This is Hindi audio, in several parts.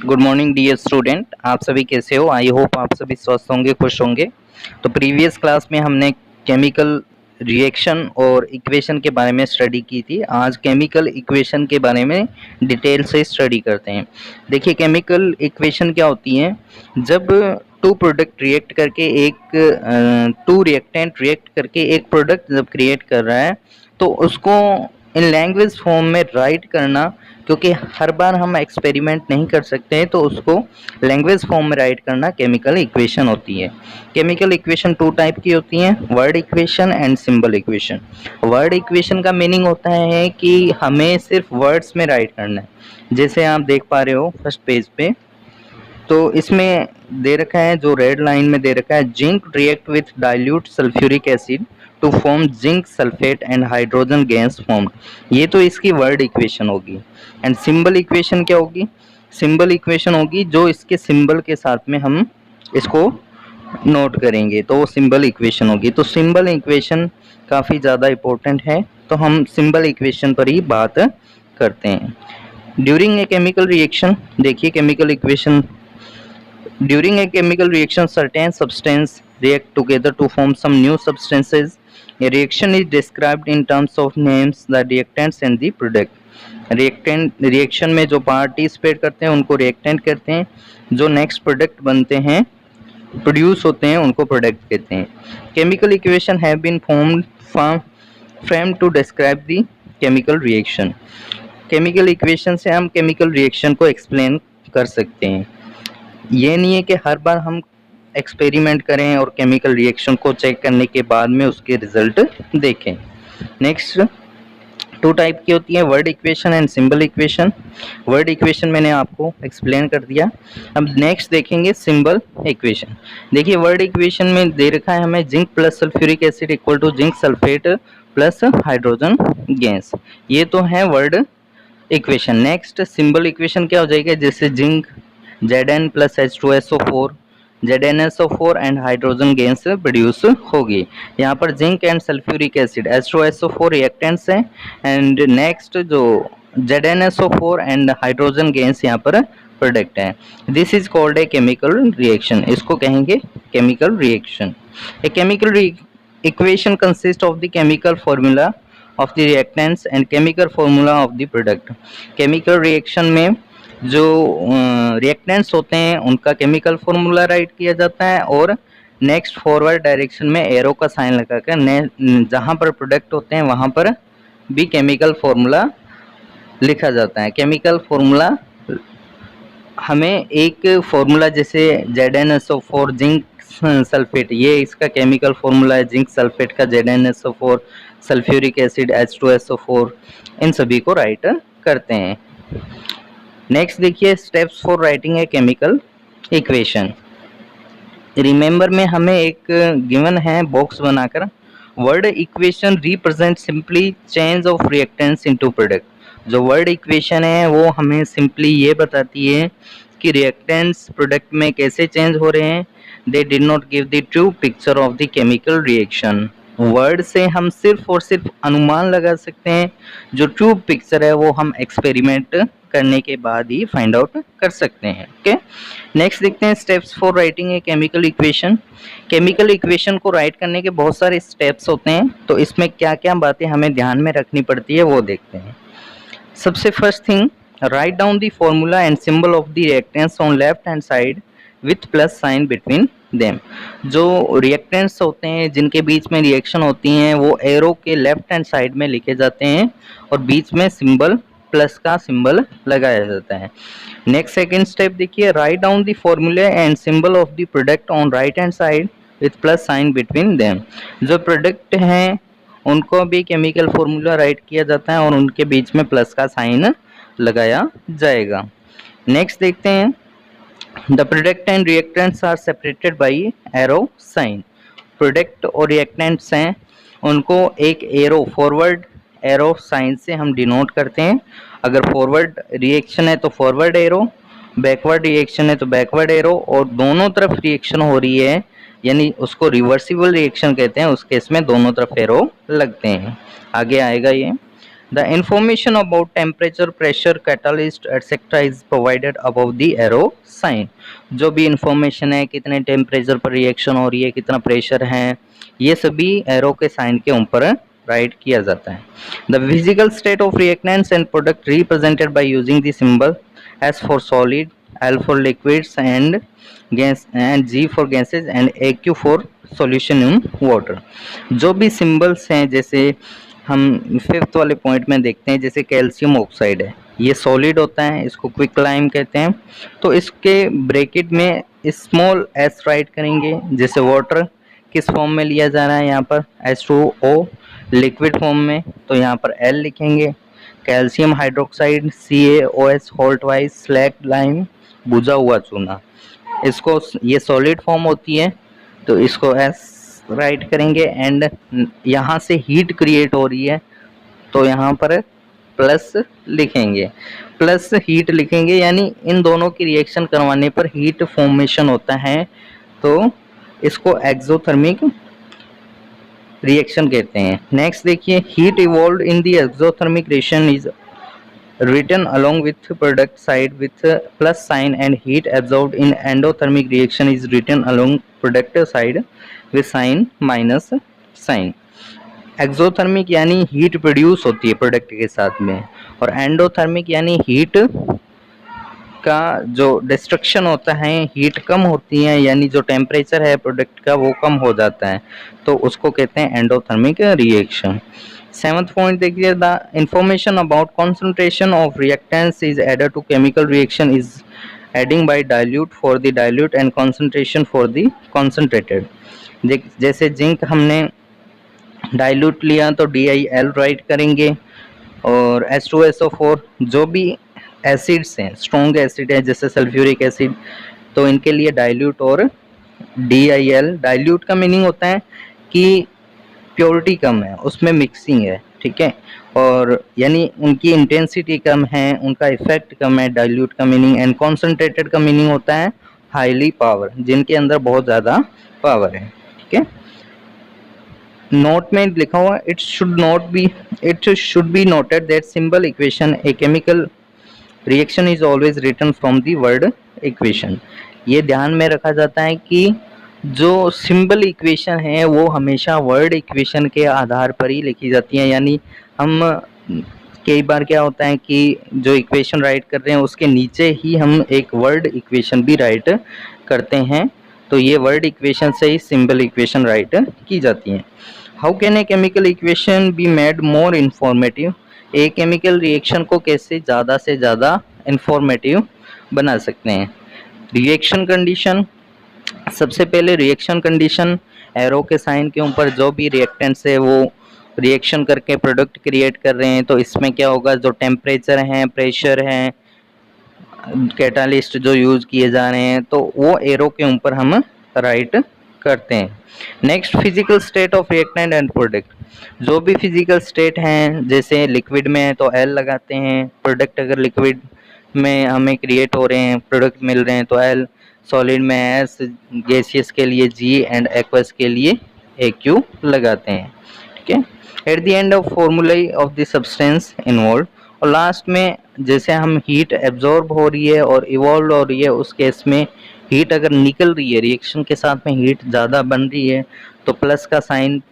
Good morning dear student. आप सभी कैसे हो? आई होप आप सभी स्वस्थ होंगे, खुश होंगे। तो प्रीवियस क्लास में हमने केमिकल रिएक्शन और इक्वेशन के बारे में स्टडी की थी। आज केमिकल इक्वेशन के बारे में डिटेल से स्टडी करते हैं। देखिए, केमिकल इक्वेशन क्या होती है? जब टू प्रोडक्ट रिएक्ट करके टू रिएक्टेंट रिएक्ट करके एक प्रोडक्ट जब क्रिएट कर रहा है तो उसको इन लैंग्वेज फॉर्म में राइट करना, क्योंकि हर बार हम एक्सपेरिमेंट नहीं कर सकते हैं, तो उसको लैंग्वेज फॉर्म में राइट करना केमिकल इक्वेशन होती है। केमिकल इक्वेशन टू टाइप की होती हैं, word equation and symbol equation. Word equation का मीनिंग होता है कि हमें सिर्फ वर्ड्स में राइट करना है। जैसे आप देख पा रहे हो फर्स्ट पेज पे, तो इसमें दे रखा है, जो रेड लाइन में दे रखा है, zinc react with dilute sulphuric acid to form zinc sulphate and hydrogen gas form. ये तो इसकी वर्ड इक्वेशन होगी। एंड सिंबल इक्वेशन क्या होगी? सिंबल इक्वेशन होगी जो इसके सिंबल के साथ में हम इसको नोट करेंगे, तो वो सिंबल इक्वेशन होगी। तो सिंबल इक्वेशन काफ़ी ज़्यादा इम्पोर्टेंट है, तो हम सिंबल इक्वेशन पर ही बात करते हैं। ड्यूरिंग ए केमिकल रिएक्शन, देखिए chemical equation, during a chemical reaction certain substances react together to form some new substances. A reaction is described in terms of names, the reactants and the product. Reaction में जो पार्टिसिपेट करते हैं उनको रिएक्टेंट कहते हैं, जो नेक्स्ट प्रोडक्ट बनते हैं, प्रोड्यूस होते हैं, उनको प्रोडक्ट कहते हैं। Chemical equation have been frame to describe the chemical reaction. Chemical equation से हम केमिकल रिएक्शन को एक्सप्लेन कर सकते हैं। ये नहीं है कि हर बार हम एक्सपेरिमेंट करें और केमिकल रिएक्शन को चेक करने के बाद में उसके रिजल्ट देखें। नेक्स्ट टू टाइप की होती है, word equation and symbol equation. Word equation मैंने आपको एक्सप्लेन कर दिया। अब नेक्स्ट देखेंगे सिंबल इक्वेशन। देखिए, वर्ड इक्वेशन में दे रखा है हमें zinc plus sulphuric acid equal to zinc sulphate plus hydrogen gas. ये तो है word equation. Next symbol equation क्या हो जाएगा? जैसे zinc Zn plus H2SO4, ZnSO4 and hydrogen gas produce होगी। यहाँ पर zinc and sulphuric acid H2SO4 reactants हैं, एंड नेक्स्ट जो ZnSO4 एंड हाइड्रोजन गैस यहाँ पर प्रोडक्ट है। This is called a chemical reaction. इसको कहेंगे chemical reaction. A chemical equation consist of the chemical formula of the reactants and chemical formula of the product. Chemical reaction में जो रिएक्टेंट्स होते हैं उनका केमिकल फॉर्मूला राइट किया जाता है, और नेक्स्ट फॉरवर्ड डायरेक्शन में एरो का साइन लगाकर जहाँ पर प्रोडक्ट होते हैं वहाँ पर भी केमिकल फॉर्मूला लिखा जाता है। केमिकल फॉर्मूला हमें एक फॉर्मूला, जैसे ZnSO4 जिंक सल्फेट, ये इसका केमिकल फॉर्मूला है जिंक सल्फेट का, ZnSO4 सल्फ्यूरिक एसिड H2SO4, इन सभी को राइट करते हैं। नेक्स्ट देखिए, steps for writing a chemical equation. Remember में हमें एक गिवन है बॉक्स बनाकर, word equation represent simply change of reactants into product. जो वर्ड इक्वेशन है वो हमें सिंपली ये बताती है कि रिएक्टेंट्स प्रोडक्ट में कैसे चेंज हो रहे हैं। They did not give the true picture of the chemical reaction. Word से हम सिर्फ और सिर्फ अनुमान लगा सकते हैं, जो ट्रू पिक्चर है वो हम एक्सपेरिमेंट करने के बाद ही फाइंड आउट कर सकते हैं। ओके, नेक्स्ट देखते हैं steps for writing a chemical equation. Chemical equation को राइट करने के बहुत सारे स्टेप्स होते हैं, तो इसमें क्या क्या बातें हमें ध्यान में रखनी पड़ती है वो देखते हैं। सबसे first thing, write down the formula and symbol of the reactants on left hand side with plus sign between them. जो रिएक्टेंट्स होते हैं जिनके बीच में रिएक्शन होती हैं वो एरो के लेफ्ट हैंड साइड में लिखे जाते हैं और बीच में सिंबल प्लस का सिंबल लगाया जाता है। नेक्स्ट सेकंड स्टेप देखिए, write down the formula and symbol of the product on right hand side with plus sign between them. जो प्रोडक्ट हैं उनको भी केमिकल फॉर्मूला राइट किया जाता है और उनके बीच में प्लस का साइन लगाया जाएगा। नेक्स्ट देखते हैं, the product and reactants are separated by arrow sign. Product और रिएक्टेंट्स हैं उनको एक एरो, फॉरवर्ड एरो साइन से हम डिनोट करते हैं। अगर फॉरवर्ड रिएक्शन है तो फॉरवर्ड एरो, बैकवर्ड रिएक्शन है तो बैकवर्ड एरो, और दोनों तरफ रिएक्शन हो रही है यानी उसको रिवर्सिबल रिएक्शन कहते हैं, उस केस में दोनों तरफ एरो लगते हैं। आगे आएगा ये। The information about temperature, pressure, catalyst, etc. is provided above the arrow sign. जो भी इंफॉर्मेशन है, कितने टेम्परेचर पर रिएक्शन हो रही है, कितना प्रेशर है, ये सभी एरो के साइन के ऊपर राइट किया जाता है. The physical state of reactants and product represented by using the symbol S for solid, L for liquids and gas and G for gases and AQ for solution in water. जो भी सिंबल्स हैं, जैसे हम फिफ्थ वाले पॉइंट में देखते हैं, जैसे कैल्शियम ऑक्साइड है, ये सॉलिड होता है, इसको क्विक लाइम कहते हैं. तो इसके ब्रैकेट में स्मॉल एस राइट करेंगे. जैसे वाटर किस फॉर्म में लिया जा रहा है, यहाँ पर H2O लिक्विड फॉर्म में, तो यहाँ पर L लिखेंगे. Calcium hydroxide CaOH Holt wise slag lime बुझा हुआ चूना, इसको ये सॉलिड फॉर्म होती है, तो इसको S राइट करेंगे. एंड यहाँ से हीट क्रिएट हो रही है, तो यहाँ पर प्लस लिखेंगे. प्लस हीट लिखेंगे, यानी इन दोनों की रिएक्शन करवाने पर हीट फॉर्मेशन होता है, तो इसको एक्सोथर्मिक रिएक्शन कहते हैं. नेक्स्ट देखिए, heat evolve in the exothermic reaction is written along with product side with plus sign, and heat absorbed in endothermic reaction is written along product side with sign minus sign. Exothermic यानी हीट प्रोड्यूस होती है प्रोडक्ट के साथ में, और एंडोथर्मिक यानी हीट का जो डिस्ट्रक्शन होता है, हीट कम होती है, यानी जो टेम्परेचर है प्रोडक्ट का वो कम हो जाता है, तो उसको कहते हैं एंडोथर्मिक रिएक्शन. सेवंथ पॉइंट देखिए, the information about concentration of reactants is added to chemical reaction is adding by dilute for the dilute and concentration for the concentrated. जैसे जिंक हमने डाइल्यूट लिया तो DiL राइट करेंगे, और H2SO4 जो भी एसिड्स हैं, स्ट्रॉन्ग एसिड है जैसे सल्फ्यूरिक एसिड, तो इनके लिए डाइल्यूट और DiL. डाइल्यूट का मीनिंग होता है कि प्योरिटी कम है, उसमें मिक्सिंग है, ठीक है, और यानी उनकी इंटेंसिटी कम है, उनका इफेक्ट कम है, डाइल्यूट का मीनिंग. एंड कॉन्सेंट्रेटेड का मीनिंग होता है हाईली पावर, जिनके अंदर बहुत ज़्यादा पावर है, ठीक है. नोट में लिखा हुआ, it should be noted that symbol equation a chemical reaction is always written from the word equation. ये ध्यान में रखा जाता है कि जो सिंबल इक्वेशन है वो हमेशा वर्ड इक्वेशन के आधार पर ही लिखी जाती है. यानी हम कई बार क्या होता है कि जो इक्वेशन राइट कर रहे हैं उसके नीचे ही हम एक वर्ड इक्वेशन भी राइट करते हैं, तो ये वर्ड इक्वेशन से ही सिंबल इक्वेशन राइट की जाती हैं. How can a chemical equation be made more informative. एक केमिकल रिएक्शन को कैसे ज़्यादा से ज़्यादा इन्फॉर्मेटिव बना सकते हैं. रिएक्शन कंडीशन, सबसे पहले रिएक्शन कंडीशन, एरो के साइन के ऊपर जो भी रिएक्टेंट्स है वो रिएक्शन करके प्रोडक्ट क्रिएट कर रहे हैं, तो इसमें क्या होगा, जो टेम्परेचर है, प्रेशर है, कैटालिस्ट जो यूज़ किए जा रहे हैं, तो वो एरो के ऊपर हम राइट करते हैं. Next, physical state of reactant and product. जो भी फिजिकल स्टेट हैं, जैसे लिक्विड में है तो L लगाते हैं, प्रोडक्ट अगर लिक्विड में हमें क्रिएट हो रहे हैं, प्रोडक्ट मिल रहे हैं तो L, सॉलिड में S, गैसियस के लिए G एंड एक्वस के लिए AQ लगाते हैं, ठीक है. At the end of formula of the substance involve, और लास्ट में जैसे हम हीट एब्जॉर्ब हो रही है और इवॉल्व हो रही है, उस केस में हीट अगर निकल रही है, रिएक्शन के साथ में हीट ज़्यादा बन रही है, तो प्लस का साइन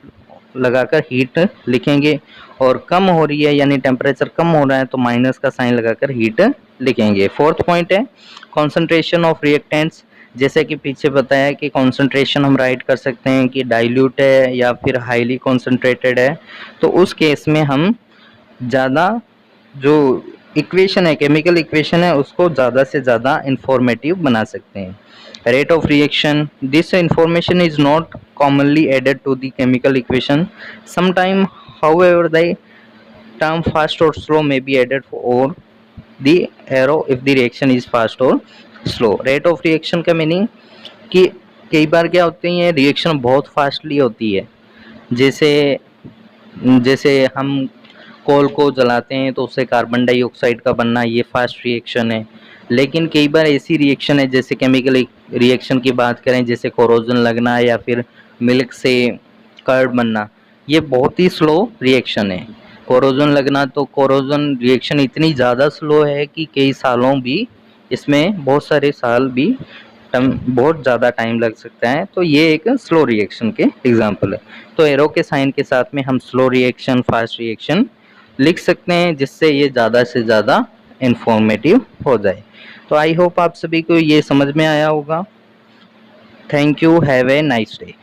लगाकर हीट लिखेंगे, और कम हो रही है यानी टेम्परेचर कम हो रहा है तो माइनस का साइन लगाकर हीट लिखेंगे. फोर्थ पॉइंट है कॉन्सेंट्रेशन ऑफ रिएक्टेंट्स. जैसे कि पीछे बताया कि कॉन्सेंट्रेशन हम राइट कर सकते हैं कि डाइल्यूट है या फिर हाईली कॉन्सेंट्रेटेड है, तो उस केस में हम ज़्यादा जो इक्वेशन है, केमिकल इक्वेशन है, उसको ज़्यादा से ज़्यादा इंफॉर्मेटिव बना सकते हैं. Rate of reaction, this information is not commonly added to the chemical equation. Sometime, however, the term fast or slow may be added for the arrow if the reaction is fast or slow. Rate of reaction का मीनिंग कि कई बार क्या होती है, रिएक्शन बहुत फास्टली होती है, जैसे हम कोल को जलाते हैं तो उससे कार्बन डाइऑक्साइड का बनना, ये फास्ट रिएक्शन है. लेकिन कई बार ऐसी रिएक्शन है, जैसे केमिकल रिएक्शन की बात करें, जैसे कोरोजन लगना या फिर मिल्क से कर्ड बनना, ये बहुत ही स्लो रिएक्शन है. कोरोजन लगना, तो कोरोजन रिएक्शन इतनी ज़्यादा स्लो है कि कई सालों भी, इसमें बहुत सारे साल भी बहुत ज़्यादा टाइम लग सकता है। तो ये एक स्लो रिएक्शन के एग्जांपल है। तो एरो के साइन के साथ में हम स्लो रिएक्शन, फास्ट रिएक्शन लिख सकते हैं, जिससे ये ज़्यादा से ज़्यादा इंफॉर्मेटिव हो जाए। तो आई होप आप सभी को ये समझ में आया होगा। Thank you, have a nice day.